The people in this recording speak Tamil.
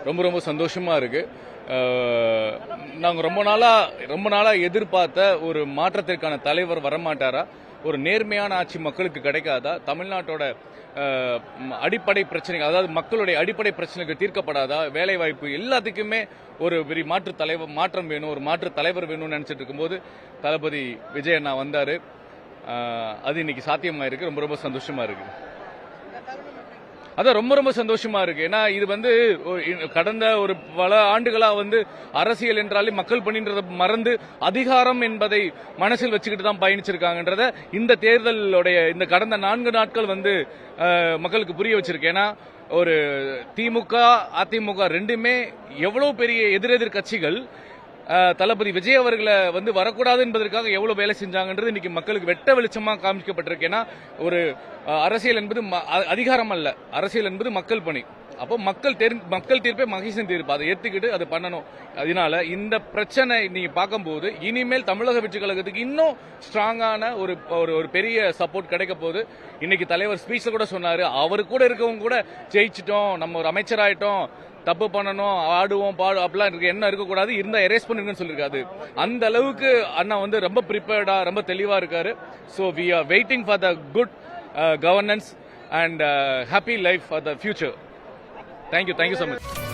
ரொம்ப ரொம்ப சந்தோஷமாக இருக்குது. நாங்கள் ரொம்ப நாளாக எதிர்பார்த்த ஒரு மாற்றத்திற்கான தலைவர் வரமாட்டாரா? ஒரு நேர்மையான ஆட்சி மக்களுக்கு கிடைக்காதா? தமிழ்நாட்டோட அடிப்படை பிரச்சனைகள், அதாவது மக்களுடைய அடிப்படை பிரச்சனைகள் தீர்க்கப்படாதா? வேலைவாய்ப்பு எல்லாத்துக்குமே ஒரு பெரிய மாற்றம் வேணும், ஒரு மாற்று தலைவர் வேணும்னு நினைச்சிட்டு இருக்கும்போது தளபதி விஜய் அண்ணா வந்தாரு. அது இன்னைக்கு சாத்தியமாயிருக்கு. ரொம்ப ரொம்ப சந்தோஷமா இருக்கு. அதான் ரொம்ப ரொம்ப சந்தோஷமா இருக்கு. ஏன்னா இது கடந்த ஒரு பல ஆண்டுகளா அரசியல் என்றாலே மக்கள் பணின்றத மறந்து அதிகாரம் என்பதை மனசில் வச்சுக்கிட்டு தான் பயணிச்சிருக்காங்கன்றத இந்த தேர்தலுடைய இந்த கடந்த 4 நாட்கள் மக்களுக்கு புரிய வச்சிருக்கு. ஏன்னா ஒரு திமுக அதிமுக ரெண்டுமே எவ்வளவு பெரிய எதிரெதிர் கட்சிகள் தளபதி விஜய் அவர்களை வரக்கூடாது என்பதற்காக எவ்வளவு வேலை செஞ்சாங்கன்றது இன்னைக்கு மக்களுக்கு வெட்ட வெளிச்சமா காமிக்கப்பட்டிருக்கு. ஏன்னா ஒரு அரசியல் என்பது அதிகாரம் அல்ல, அரசியல் என்பது மக்கள் பணி. அப்போ மக்கள் தீர்ப்பே மகேசன் தீர்ப்பு, அதை ஏத்துக்கிட்டு அதை பண்ணணும். அதனால இந்த பிரச்சனை நீங்க பார்க்கும்போது இனிமேல் தமிழக வெற்றி கழகத்துக்கு இன்னும் ஸ்ட்ராங்கான ஒரு பெரிய சப்போர்ட் கிடைக்க போகுது. இன்னைக்கு தலைவர் ஸ்பீச்ல கூட சொன்னாரு, அவரு கூட இருக்கவங்க கூட ஜெயிச்சிட்டோம், நம்ம ஒரு அமைச்சர் ஆயிட்டோம், தப்பு பண்ணணும், ஆடுவோம் அப்படிலாம் என்ன இருக்கக்கூடாது, இருந்தா எரேஸ் பண்ணிருக்கேன்னு சொல்லியிருக்காரு. அந்த அளவுக்கு அண்ணா ரொம்ப ப்ரிப்பேர்டா ரொம்ப தெளிவா இருக்காரு. So we are waiting for the good governance and happy life for the future. Thank you so much.